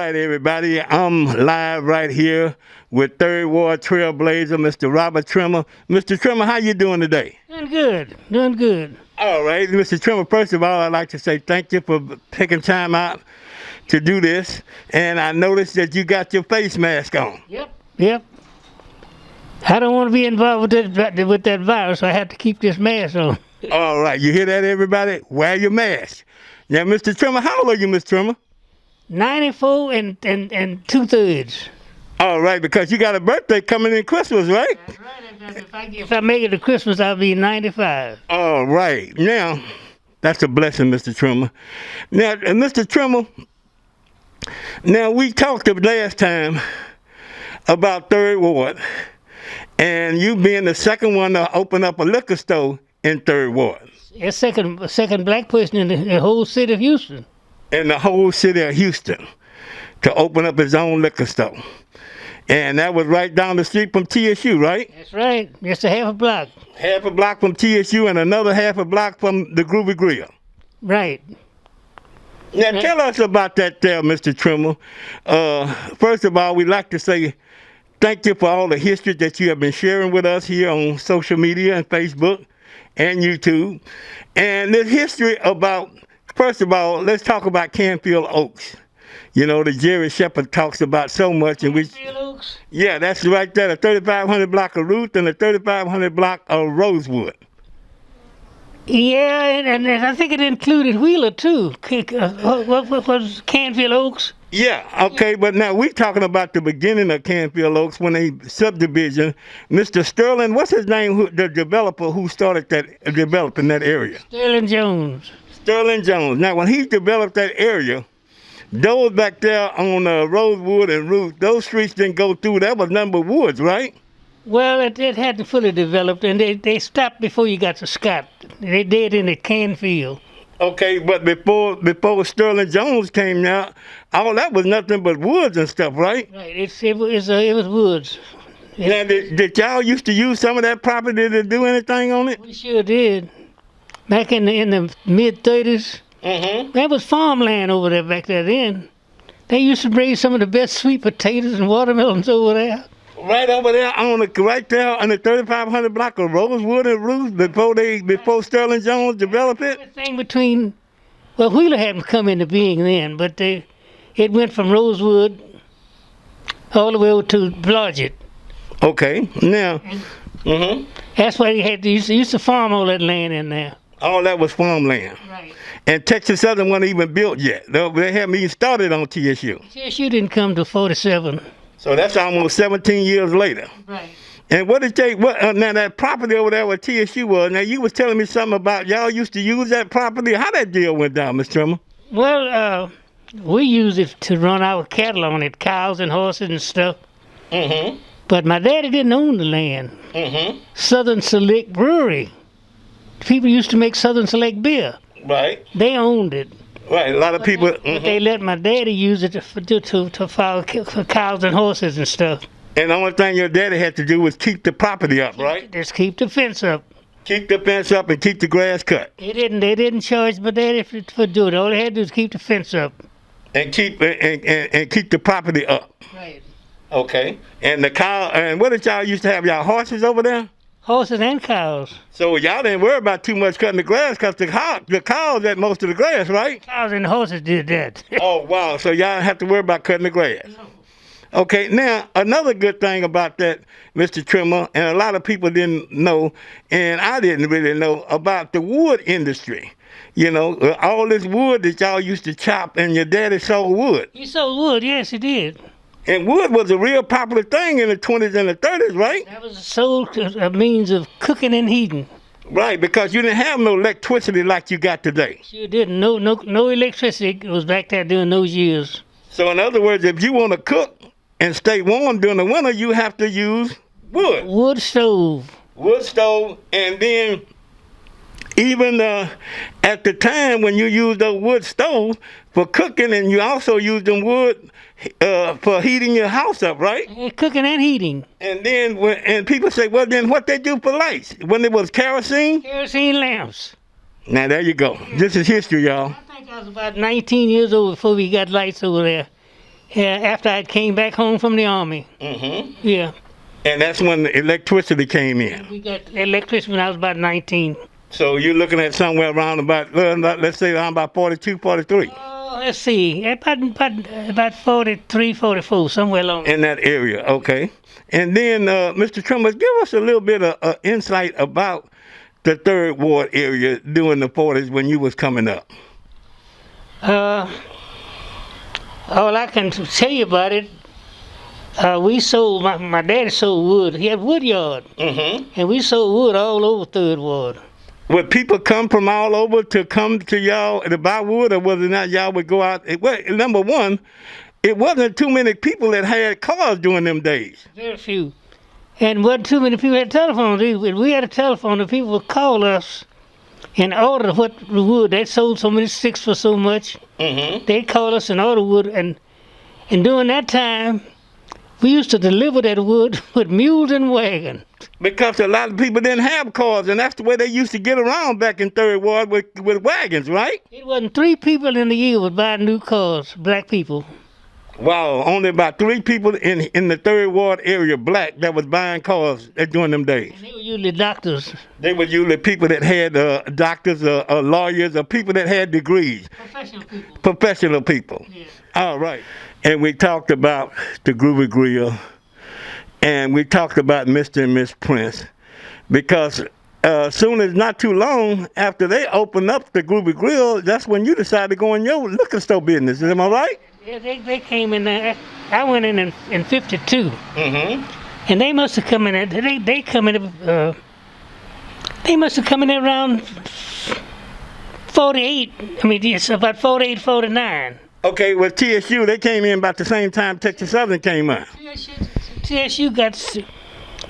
right, everybody. I'm live right here with Third Ward Trailblazer, Mr. Robert Trimmer. Mr. Trimmer, how you doing today? Doing good, doing good. All right, Mr. Trimmer, first of all, I'd like to say thank you for taking time out to do this. And I noticed that you got your face mask on. Yep. I don't want to be involved with that virus, so I have to keep this mask on. All right, you hear that, everybody? Wear your mask. Now, Mr. Trimmer, how old are you, Mr. Trimmer? 94 and 2/3. All right, because you got a birthday coming in Christmas, right? That's right. If I make it to Christmas, I'll be 95. All right. Now, that's a blessing, Mr. Trimmer. Now, Mr. Trimmer, now we talked the last time about Third Ward, and you being the second one to open up a liquor store in Third Ward. It's second black person in the whole city of Houston. In the whole city of Houston, to open up his own liquor store. And that was right down the street from TSU, right? That's right. Just a half a block. Half a block from TSU and another half a block from the Groovy Grill. Right. Now, tell us about that there, Mr. Trimmer. First of all, we'd like to say thank you for all the history that you have been sharing with us here on social media and Facebook and YouTube. And this history about, first of all, let's talk about Canfield Oaks. You know, the Jerry Shepherd talks about so much. And Canfield Oaks? Yeah, that's right there, the 3500 block of Ruth and the 3500 block of Rosewood. Yeah, and I think it included Wheeler, too. What was Canfield Oaks? Yeah, okay, but now we're talking about the beginning of Canfield Oaks when they subdivision. Mr. Sterling, what's his name, the developer who started developing that area? Sterling Jones. Sterling Jones. Now, when he developed that area, those back there on Rosewood and Ruth, those streets didn't go through. That was number woods, right? Well, it hadn't fully developed, and they stopped before you got to Scott. They did in the Canfield. Okay, but before Sterling Jones came out, all that was nothing but woods and stuff, right? Right. It was woods. Now, did y'all used to use some of that property to do anything on it? We sure did. Back in the mid-30s. Mm-hmm. That was farmland over there back there then. They used to raise some of the best sweet potatoes and watermelons over there. Right over there right there on the 3500 block of Rosewood and Ruth before Sterling Jones developed it? Everything between, well, Wheeler hadn't come into being then, but it went from Rosewood all the way over to Blodgett. Okay, now, that's why they used to farm all that land in there. All that was farmland. Right. And Texas Southern wasn't even built yet. They haven't even started on TSU. TSU didn't come till 47. So that's almost 17 years later. Right. And what did now that property over there where TSU was, now you was telling me something about y'all used to use that property. How that deal went down, Mr. Trimmer? Well, we used it to run our cattle on it, cows and horses and stuff. Mm-hmm. But my daddy didn't own the land. Mm-hmm. Southern Select Brewery. People used to make Southern Select beer. Right. They owned it. Right, a lot of people. But they let my daddy use it for cows and horses and stuff. And the only thing your daddy had to do was keep the property up, right? Just keep the fence up. Keep the fence up and keep the grass cut. They didn't charge my daddy for doing it. All they had to do was keep the fence up. And keep the property up. Right. Okay. And the cow. And what did y'all used to have? Y'all horses over there? Horses and cows. So y'all didn't worry about too much cutting the grass because the cows ate most of the grass, right? Cows and horses did that. Oh, wow. So y'all didn't have to worry about cutting the grass. No. Okay, now, another good thing about that, Mr. Trimmer, and a lot of people didn't know, and I didn't really know, about the wood industry. You know, all this wood that y'all used to chop, and your daddy sold wood. He sold wood, yes, he did. And wood was a real popular thing in the 20s and the 30s, right? That was sold as a means of cooking and heating. Right, because you didn't have no electricity like you got today. Sure didn't. No electricity was back there during those years. So in other words, if you want to cook and stay warm during the winter, you have to use wood. Wood stove. Wood stove, and then even at the time when you used those wood stoves for cooking, and you also used them wood for heating your house up, right? Cooking and heating. And then and people say, well, then what they do for lights? When it was kerosene? Kerosene lamps. Now, there you go. This is history, y'all. I think I was about 19 years old before we got lights over there. after I came back home from the Army. Mm-hmm. Yeah. And that's when the electricity came in. We got electricity when I was about 19. So you're looking at somewhere around about, let's say around about 42, 43. Let's see, about 43, 44, somewhere along. In that area, okay. And then, Mr. Trimmer, give us a little bit of insight about the Third Ward area during the 40s when you was coming up. All I can tell you about it, we sold, my daddy sold wood. He had a wood yard. Mm-hmm. And we sold wood all over Third Ward. Would people come from all over to come to y'all to buy wood, or was it not y'all would go out? Well, number one, it wasn't too many people that had cars during them days. Very few. And wasn't too many people had telephones. If we had a telephone, the people would call us and order what wood. They sold so many sticks for so much. Mm-hmm. They'd call us and order wood. And during that time, we used to deliver that wood with mules and wagons. Because a lot of people didn't have cars, and that's the way they used to get around back in Third Ward with wagons, right? It wasn't 3 people in the year was buying new cars, black people. Wow, only about 3 people in the Third Ward area, black, that was buying cars during them days. And they were usually doctors. They were usually people that had doctors or lawyers or people that had degrees. Professional people. Professional people. Yeah. All right. And we talked about the Groovy Grill, and we talked about Mr. and Miss Prince, because soon as not too long after they opened up the Groovy Grill, that's when you decided to go in your liquor store business. Am I right? Yeah, they came in there. I went in 52. Mm-hmm. And they must have come in. They come in. They must have come in around 48. I mean, it's about 48, 49. Okay, well, TSU, they came in about the same time Texas Southern came out. TSU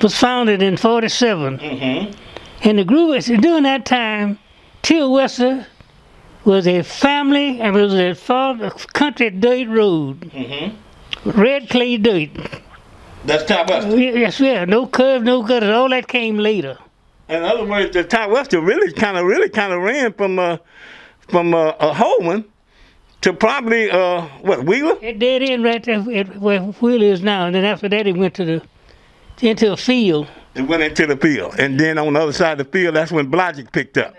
was founded in 47. Mm-hmm. And the Groovers, during that time, Till Wester was a family, and it was a farm, country dirt road. Mm-hmm. Red clay dirt. That's Top Wester. Yes, yeah. No curves, no gutters. All that came later. In other words, the Top Wester really kind of ran from Holman to probably Wheeler. It dead end right there where Wheeler is now, and then after that it went into a field. It went into the field, and then on the other side of the field, that's when Blodgett picked up.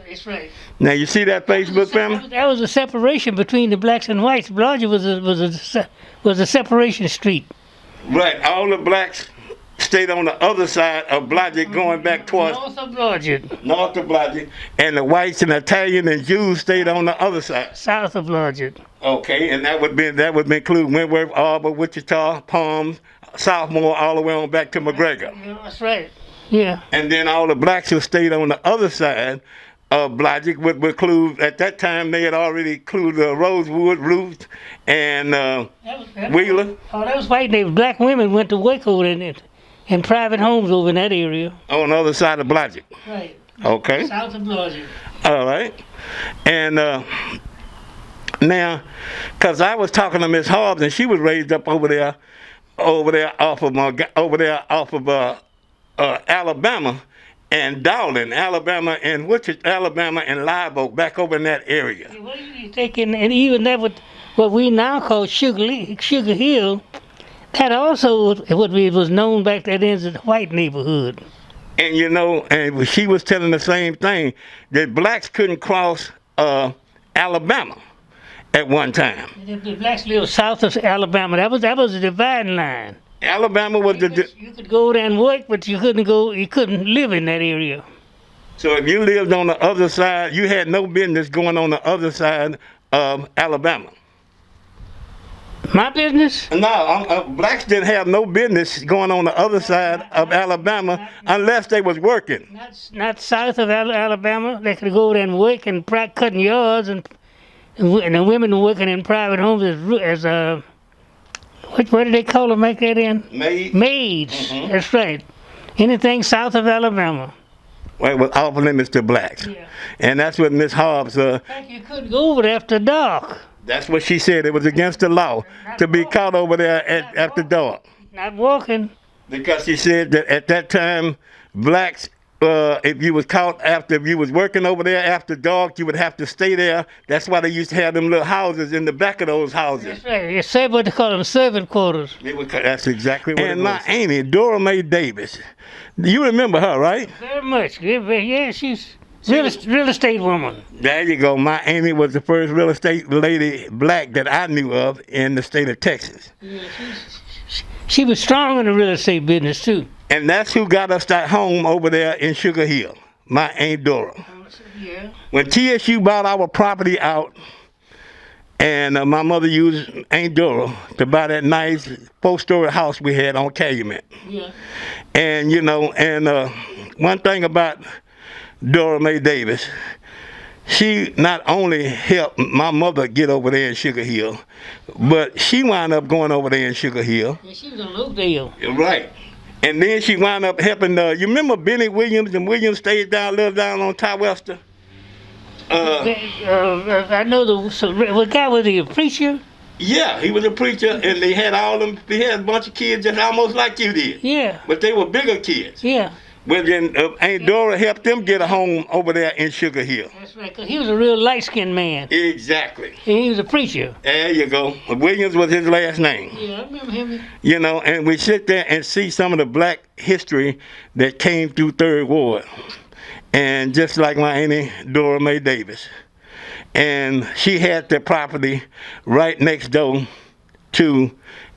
That's right. Now you see that Facebook, family? That was a separation between the blacks and whites. Blodgett was a separation street. Right. All the blacks stayed on the other side of Blodgett, going back towards North of Blodgett. north of Blodgett, and the whites and Italian and Jews stayed on the other side. South of Blodgett. Okay, and that would include Wentworth, Arbor, Wichita, Palms, Sophomore, all the way on back to McGregor. Yeah, that's right. Yeah. And then all the blacks who stayed on the other side of Blodgett would include, at that time they had already included Rosewood, Ruth, and Wheeler. Oh, that was white. Black women went to work over in private homes over in that area. On the other side of Blodgett. Right. Okay. South of Blodgett. All right. And now, because I was talking to Miss Hobbs, and she was raised up over there off of Alabama and Dowling, Alabama, and Wichita, Alabama, and Live Oak, back over in that area. What are you thinking? And even that what we now call Sugar Hill, that also was known back then as a white neighborhood. And and she was telling the same thing, that blacks couldn't cross Alabama at one time. The blacks lived south of Alabama. That was a dividing line. Alabama was You could go there and work, but you couldn't live in that area. So if you lived on the other side, you had no business going on the other side of Alabama. My business? No, blacks didn't have no business going on the other side of Alabama unless they was working. Not south of Alabama. They could go there and work and cutting yards, and the women working in private homes as what do they call them back there then? Maids. Mm-hmm. That's right. Anything south of Alabama. Well, it was off limits to blacks. Yeah. And that's what Miss Hobbs... In fact, you couldn't go over there after dark. That's what she said. It was against the law to be caught over there after dark. Not walking. Because she said that at that time, blacks if you was caught if you was working over there after dark, you would have to stay there. That's why they used to have them little houses in the back of those houses. That's right. It's what they call them servant quarters. That's exactly what it was. And my auntie, Dora Mae Davis, you remember her, right? Very much. Yeah, she's real estate woman. There you go. My auntie was the first real estate lady black that I knew of in the state of Texas. Yeah, she was strong in the real estate business too. And that's who got us that home over there in Sugar Hill, my Aunt Dora. Yeah. When TSU bought our property out, and my mother used Aunt Dora to buy that nice 4-story house we had on Calumet. Yeah. And one thing about Dora Mae Davis, she not only helped my mother get over there in Sugar Hill, but she wound up going over there in Sugar Hill. Yeah, she was on Oakdale. Right. And then she wound up helping, you remember Benny Williams, and Williams lived down on Tywester? I know what guy was he, a preacher? Yeah, he was a preacher, and he had a bunch of kids just almost like you did. Yeah. But they were bigger kids. Yeah. Well, then Aunt Dora helped them get a home over there in Sugar Hill. That's right, because he was a real light-skinned man. Exactly. And he was a preacher. There you go. Williams was his last name. Yeah, I remember him. And we sit there and see some of the black history that came through 3rd Ward. And just like my auntie Dora Mae Davis. And she had the property right next door to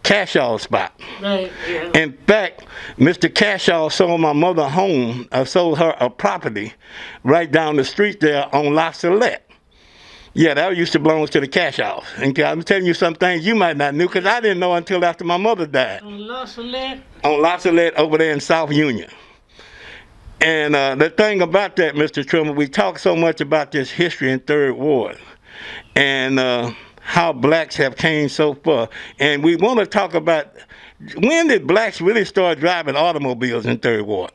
Cashaw's spot. Right, yeah. In fact, Mr. Cashaw sold my mother sold her a property right down the street there on La Salette. Yeah, that used to belong to the Cashaws. And I'm telling you some things you might not know, because I didn't know until after my mother died. On La Salette? On La Salette over there in South Union. And the thing about that, Mr. Trimmer, we talk so much about this history in 3rd Ward. And how blacks have came so far. And we want to talk about, when did blacks really start driving automobiles in 3rd Ward?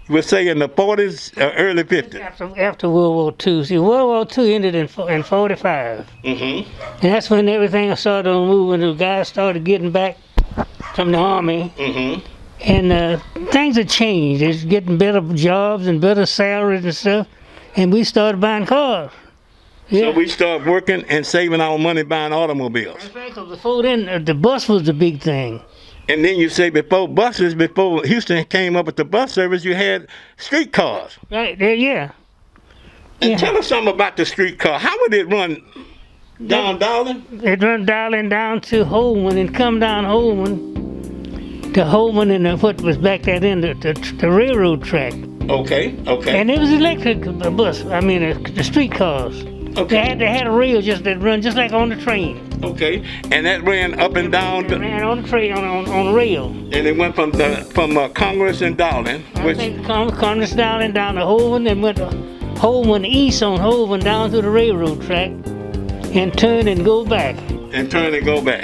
We'll say in the 40s or early 50s. After World War II. See, World War II ended in 45. Mm-hmm. And that's when everything started on moving. The guys started getting back from the Army. Mm-hmm. And things had changed. It's getting better jobs and better salaries and stuff. And we started buying cars. Yeah. So we started working and saving our money buying automobiles. That's right, because before then, the bus was the big thing. And then you say before Houston came up with the bus service, you had streetcars. Right, there, yeah. And tell us something about the streetcar. How would it run down Darling? It run Darling down to Holman and come down Holman to Holman and what was back that end, the railroad track. Okay. And it was electric bus, the streetcars. Okay. They had a rail that run just like on the train. Okay, and that ran up and down. It ran on the train on the rail. And it went from Congress and Darling. I think Congress Darling down to Holman and went to Holman east on Holman down to the railroad track and turn and go back.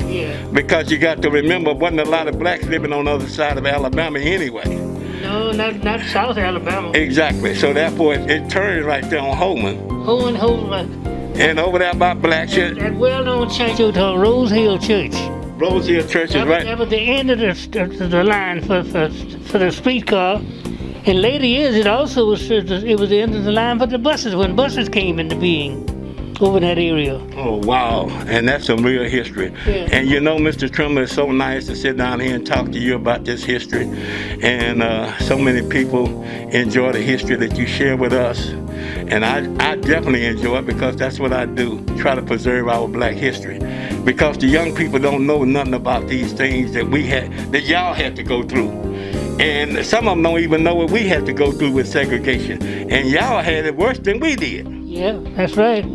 Yeah. Because you got to remember, wasn't a lot of blacks living on the other side of Alabama anyway. No, not South Alabama. Exactly. So therefore, it turned right there on Holman. Holman. And over there by Blackshear. That well-known church was called Rose Hill Church. Rose Hill Church is right. That was the end of the line for the streetcar. In later years, it was the end of the line for the buses when buses came into being over in that area. Oh, wow. And that's some real history. Yeah. And Mr. Trimmer, it's so nice to sit down here and talk to you about this history. And so many people enjoy the history that you share with us. And I definitely enjoy it because that's what I do, try to preserve our black history. Because the young people don't know nothing about these things that y'all had to go through. And some of them don't even know what we had to go through with segregation. And y'all had it worse than we did. Yeah, that's right.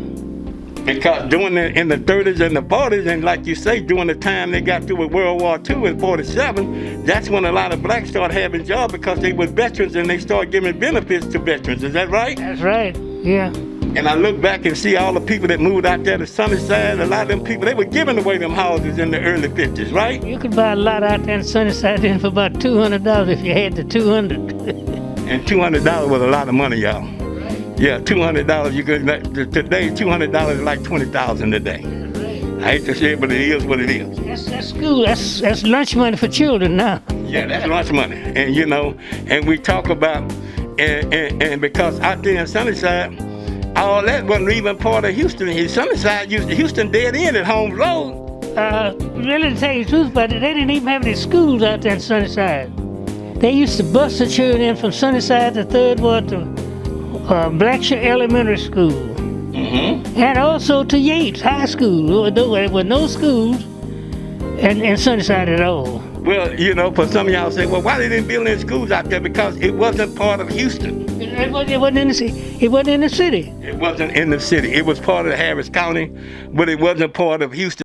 Because in the 30s and the 40s, and like you say, during the time they got through with World War II in 47, that's when a lot of blacks started having jobs because they were veterans and they started giving benefits to veterans. Is that right? That's right, yeah. And I look back and see all the people that moved out there to Sunnyside, a lot of them people, they were giving away them houses in the early 50s, right? You could buy a lot out there in Sunnyside then for about $200 if you had the 200. And $200 was a lot of money, y'all. Yeah, $200. You could today. $200 is like $20,000 today. Right. I hate to say it, but it is what it is. That's school. That's lunch money for children now. Yeah, that's lunch money, and and we talk about And because out there in Sunnyside, all that wasn't even part of Houston. Houston dead end at Holmes Road. Really to tell you the truth about it, they didn't even have any schools out there in Sunnyside. They used to bus the children in from Sunnyside to Third Ward to Blackshear Elementary School. Mm-hmm. And also to Yates High School. There were no schools in Sunnyside at all. Well, you know, for some of y'all say, well, why they didn't build any schools out there? Because it wasn't part of Houston. It wasn't in the city. It wasn't in the city. It wasn't in the city. It was part of Harris County, but it wasn't part of Houston.